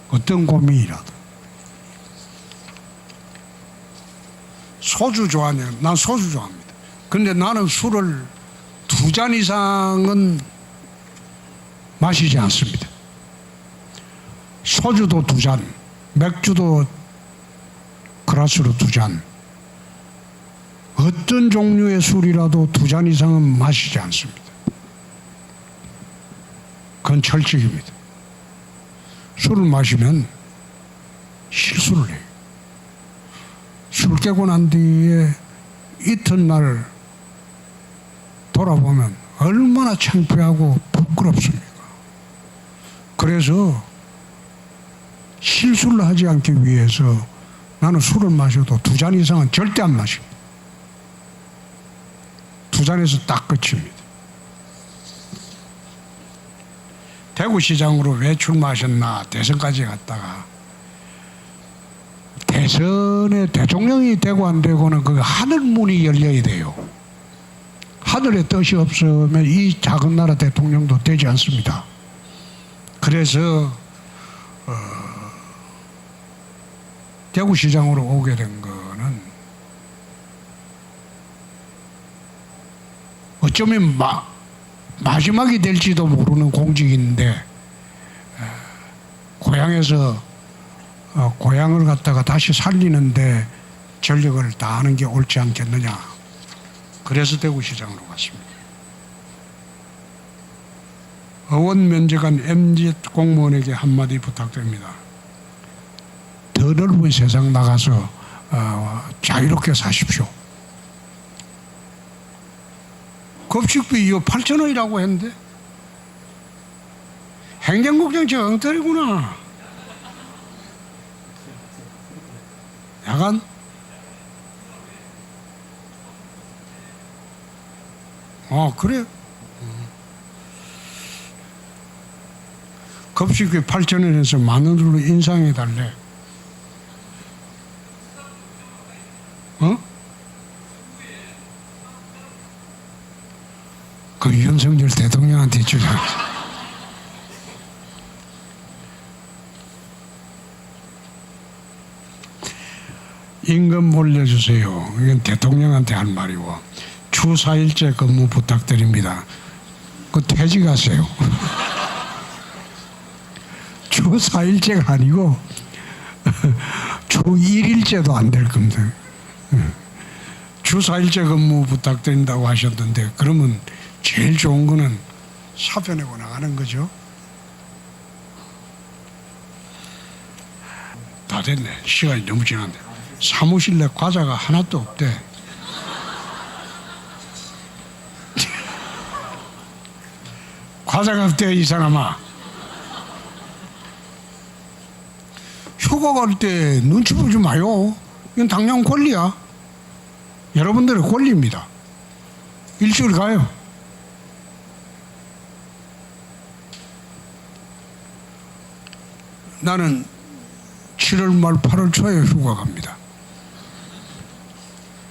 S1: 어떤 고민이라도. 소주 좋아하냐? 난 소주 좋아합니다. 근데 나는 술을 2잔 이상은 마시지 않습니다. 소주도 2잔, 맥주도 그라스로 2잔, 어떤 종류의 술이라도 2잔 이상은 마시지 않습니다. 그건 철칙입니다. 술을 마시면 실수를 해요. 술 깨고 난 뒤에 이튿날 돌아보면 얼마나 창피하고 부끄럽습니까? 그래서 실수를 하지 않기 위해서 나는 술을 마셔도 2잔 이상은 절대 안 마십니다. 2잔에서 딱 끝입니다. 대구시장으로 왜 출마하셨나? 대선까지 갔다가 대선에 대통령이 되고 안 되고는 그 하늘문이 열려야 돼요. 하늘의 뜻이 없으면 이 작은 나라 대통령도 되지 않습니다. 그래서 대구시장으로 오게 된 거는 어쩌면 마지막이 될지도 모르는 공직인데 고향에서 고향을 갖다가 다시 살리는데 전력을 다하는 게 옳지 않겠느냐. 그래서 대구시장으로 갔습니다. 의원 면제관 MZ 공무원에게 한마디 부탁드립니다. 더 넓은 세상 나가서 자유롭게 사십시오. 급식비 이거 8,000원이라고 했는데 행정국장 저 엉터리구나. 약간 그래. 급식비 8,000원에서 10,000원으로 인상해 달래. 그 윤석열 대통령한테 주장. 임금 올려주세요. 이건 대통령한테 할 말이고, 주 4일제 근무 부탁드립니다. 그 퇴직하세요. 주 4일제가 아니고 주 1일제도 안 될 겁니다. 주 4일제 근무 부탁드린다고 하셨는데 그러면 제일 좋은 거는 사표 내고 나가는 거죠. 다 됐네. 시간이 너무 지났네. 사무실 내 과자가 하나도 없대. 과자가 없대 이 사람아. 휴가 갈 때 눈치 보지 마요. 이건 당연 권리야. 여러분들의 권리입니다. 일주일 가요. 나는 7월 말 8월 초에 휴가 갑니다.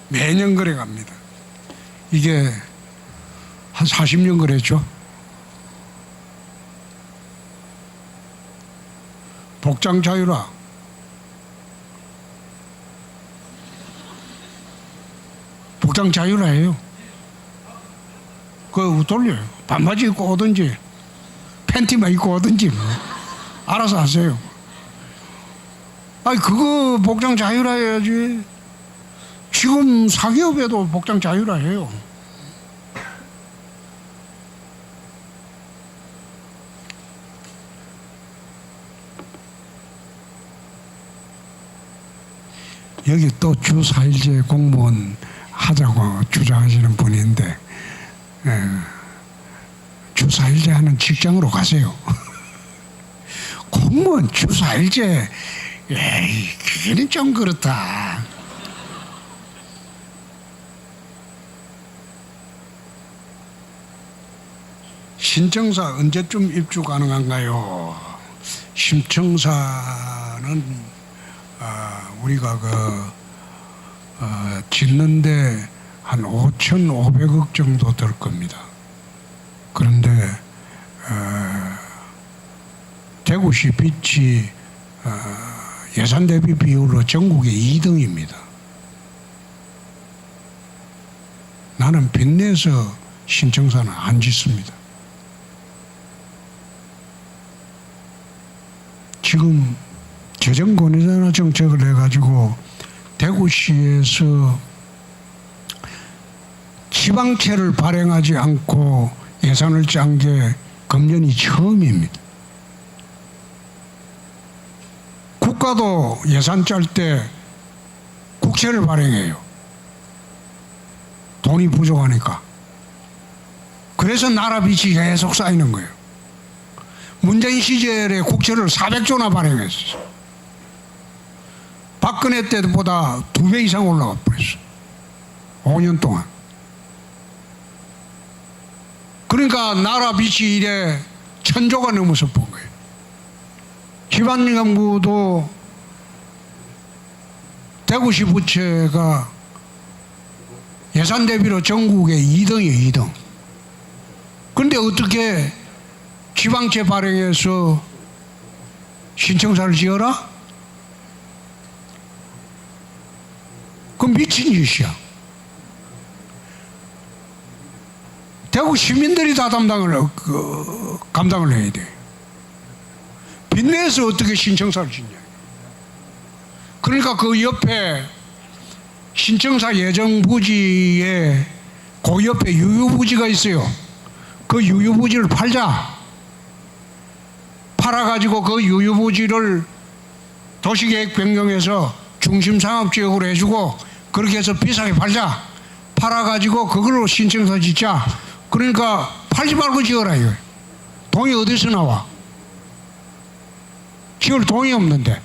S1: 매년 그래 갑니다. 이게 한 40년 그랬죠. 복장 자유라. 복장 자유라 해요. 그거 돌려요. 반바지 입고 오든지 팬티만 입고 오든지 뭐. 알아서 하세요. 아니 그거 복장 자유라 해야지. 지금 사기업에도 복장 자유라 해요. 여기 또 주 4일제 공무원 하자고 주장하시는 분인데 주 4일제 하는 직장으로 가세요. 꼭 공무원 주사일제, 에이, 그게는 좀 그렇다. 신청사 언제쯤 입주 가능한가요? 신청사는 우리가 짓는데 한 5,500억 정도 들 겁니다. 그런데 대구시 빚이 예산 대비 비율로 전국의 2등입니다. 나는 빚내서 신청사는 안 짓습니다. 지금 재정권이잖아 정책을 해가지고 대구시에서 지방채를 발행하지 않고 예산을 짠 게 금년이 처음입니다. 국가도 예산 짤 때 국채를 발행해요. 돈이 부족하니까. 그래서 나라 빚이 계속 쌓이는 거예요. 문재인 시절에 국채를 400조나 발행했어요. 박근혜 때보다 2배 이상 올라가 버렸어. 5년 동안. 그러니까 나라 빚이 이래 1,000조가 넘어서 본 거예요. 지방정부도 대구시 부채가 예산 대비로 전국의 2등이에요. 2등. 그런데 어떻게 지방채 발행해서 신청사를 지어라? 그건 미친 짓이야. 대구 시민들이 다 감당을 해야 돼. 빚내서 어떻게 신청사를 짓냐. 그러니까 그 옆에 신청사 예정 부지에 그 옆에 유휴부지가 있어요. 그 유휴부지를 팔자. 팔아가지고 그 유휴부지를 도시계획 변경해서 중심상업지역으로 해주고 그렇게 해서 비싸게 팔자. 팔아가지고 그걸로 신청서 짓자. 그러니까 팔지 말고 지어라 이거예요. 돈이 어디서 나와? 지을 돈이 없는데.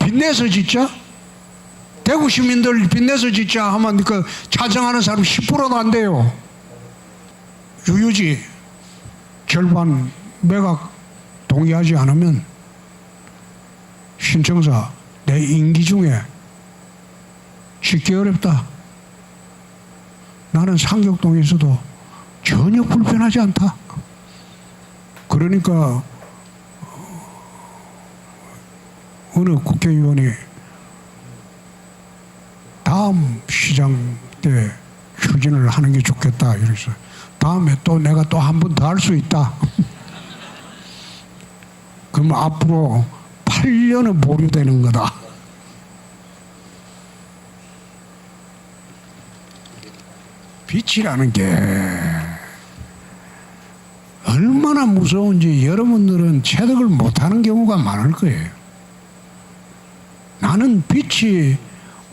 S1: 빚내서 짓자? 대구 시민들 빚내서 짓자 하면 그 찬성하는 사람 10%도 안 돼요. 유유지 절반 매각 동의하지 않으면 신청사 내 임기 중에 짓기 어렵다. 나는 상격동에서도 전혀 불편하지 않다. 그러니까 어느 국회의원이 다음 시장 때 추진을 하는 게 좋겠다 이래서 다음에 또 내가 또 한 번 더 할 수 있다. 그러면 앞으로 8년은 보류되는 거다. 빚이라는 게 얼마나 무서운지 여러분들은 체득을 못하는 경우가 많을 거예요. 나는 빚이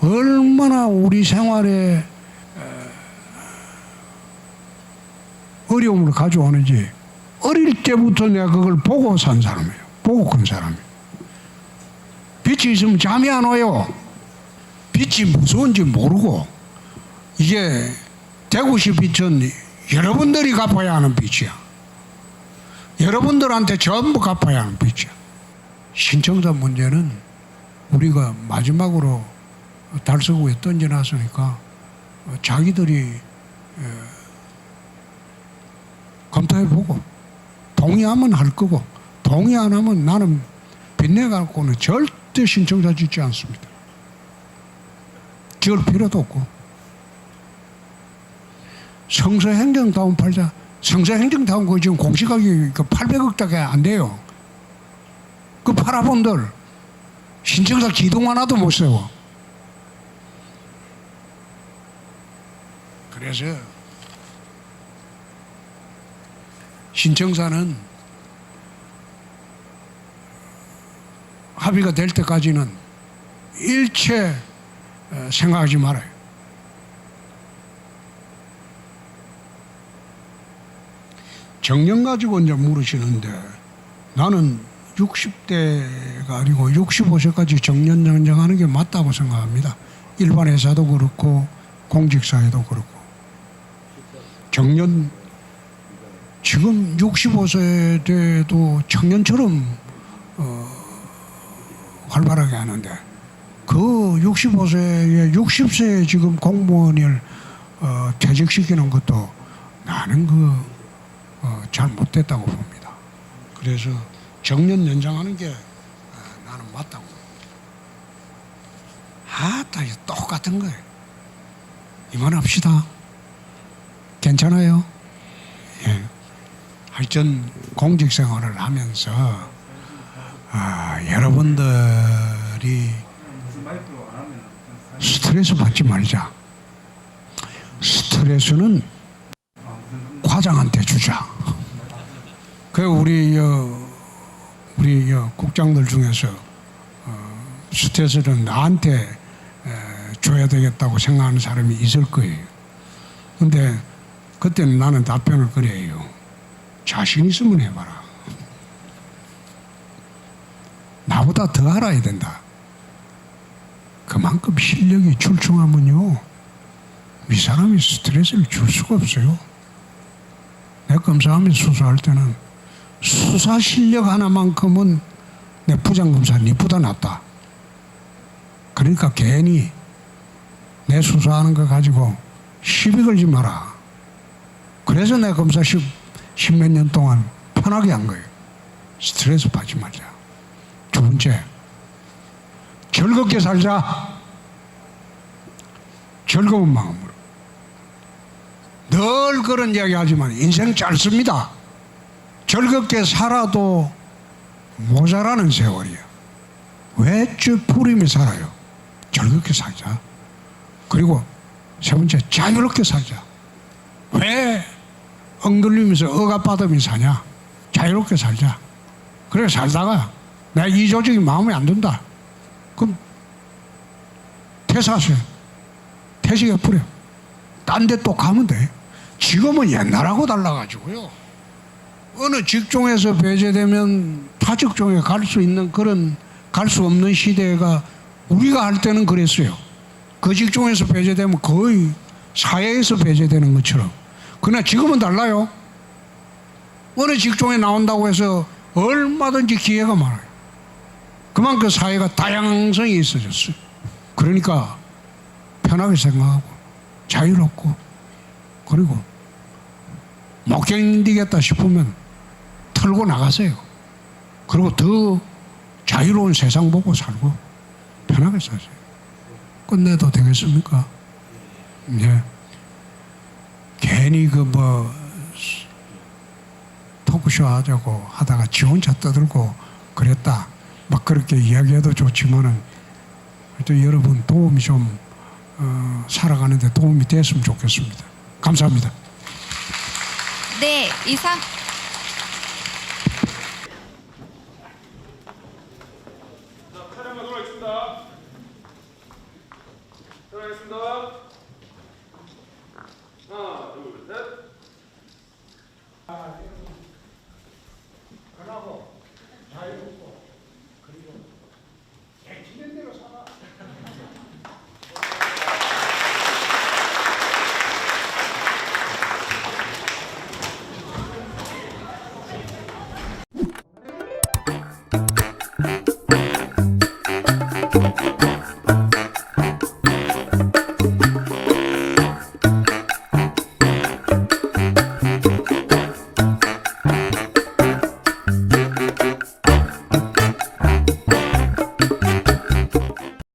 S1: 얼마나 우리 생활에 어려움을 가져오는지 어릴 때부터 내가 그걸 보고 산 사람이에요. 보고 큰 사람이에요. 빚이 있으면 잠이 안 와요. 빚이 무서운지 모르고 이게 대구시 빚은 여러분들이 갚아야 하는 빚이야. 여러분들한테 전부 갚아야 하는 빚이야. 신청자 문제는 우리가 마지막으로 달서구에 던져놨으니까 자기들이 검토해보고 동의하면 할 거고 동의 안 하면 나는 빚내갖고는 절대 신청자 짓지 않습니다. 지을 필요도 없고. 성서행정타운 팔자. 성서행정타운 그 지금 공시가격이 800억밖에 안 돼요. 그 팔아본들 신청사 기둥 하나도 못 세워. 그래서 신청사는 합의가 될 때까지는 일체 생각하지 말아요. 정년 가지고 이제 물으시는데 나는 60대가 아니고 65세까지 정년 연장하는 게 맞다고 생각합니다. 일반 회사도 그렇고 공직사회도 그렇고. 정년 지금 65세 돼도 청년처럼 활발하게 하는데 그 65세에 60세에 지금 공무원을 퇴직시키는 것도 나는 잘못됐다고 봅니다. 그래서 정년 연장하는 게 나는 맞다고. 다 똑같은 거예요. 이만합시다. 괜찮아요? 예. 하여튼 공직생활을 하면서 여러분들이 스트레스 받지 말자. 스트레스는 과장한테 주자. 그 우리 국장들 중에서 스트레스는 나한테 줘야 되겠다고 생각하는 사람이 있을 거예요. 근데 그때는 나는 답변을 그래요. 자신 있으면 해봐라. 나보다 더 알아야 된다. 그만큼 실력이 출중하면요, 이 사람이 스트레스를 줄 수가 없어요. 내 검사하면 수사할 때는 수사 실력 하나만큼은 내 부장검사 니보다 낫다. 그러니까 괜히 내 수사하는 거 가지고 시비 걸지 마라. 그래서 내 검사 십몇 년 동안 편하게 한 거예요. 스트레스 받지 말자. 두 번째, 즐겁게 살자. 즐거운 마음으로. 늘 그런 이야기 하지만 인생 짧습니다. 즐겁게 살아도 모자라는 세월이에요. 왜 쭈푸림이 살아요? 즐겁게 살자. 그리고 세 번째, 자유롭게 살자. 왜 엉들리면서 억압받으며 사냐? 자유롭게 살자. 그래 살다가 내 이 조직이 마음에 안 든다. 그럼 퇴사하세요. 퇴직해버려. 딴 데 또 가면 돼. 지금은 옛날하고 달라가지고요. 어느 직종에서 배제되면 타 직종에 갈 수 있는 그런 갈 수 없는 시대가 우리가 할 때는 그랬어요. 그 직종에서 배제되면 거의 사회에서 배제되는 것처럼. 그러나 지금은 달라요. 어느 직종에 나온다고 해서 얼마든지 기회가 많아요. 그만큼 사회가 다양성이 있어졌어요. 그러니까 편하게 생각하고 자유롭고, 그리고 못 견디겠다 싶으면 털고 나가세요. 그리고 더 자유로운 세상 보고 살고 편하게 사세요. 끝내도 되겠습니까? 네. 괜히 토크쇼 하자고 하다가 지 혼자 떠들고 그랬다. 막 그렇게 이야기해도 좋지만은 하여튼 여러분 도움이 좀 살아가는데 도움이 됐으면 좋겠습니다. 감사합니다.
S2: 네, 이상.
S3: 차량만 돌아가겠습니다. 돌아가겠습니다. 하나, 둘, 셋.
S1: 그러고 자유.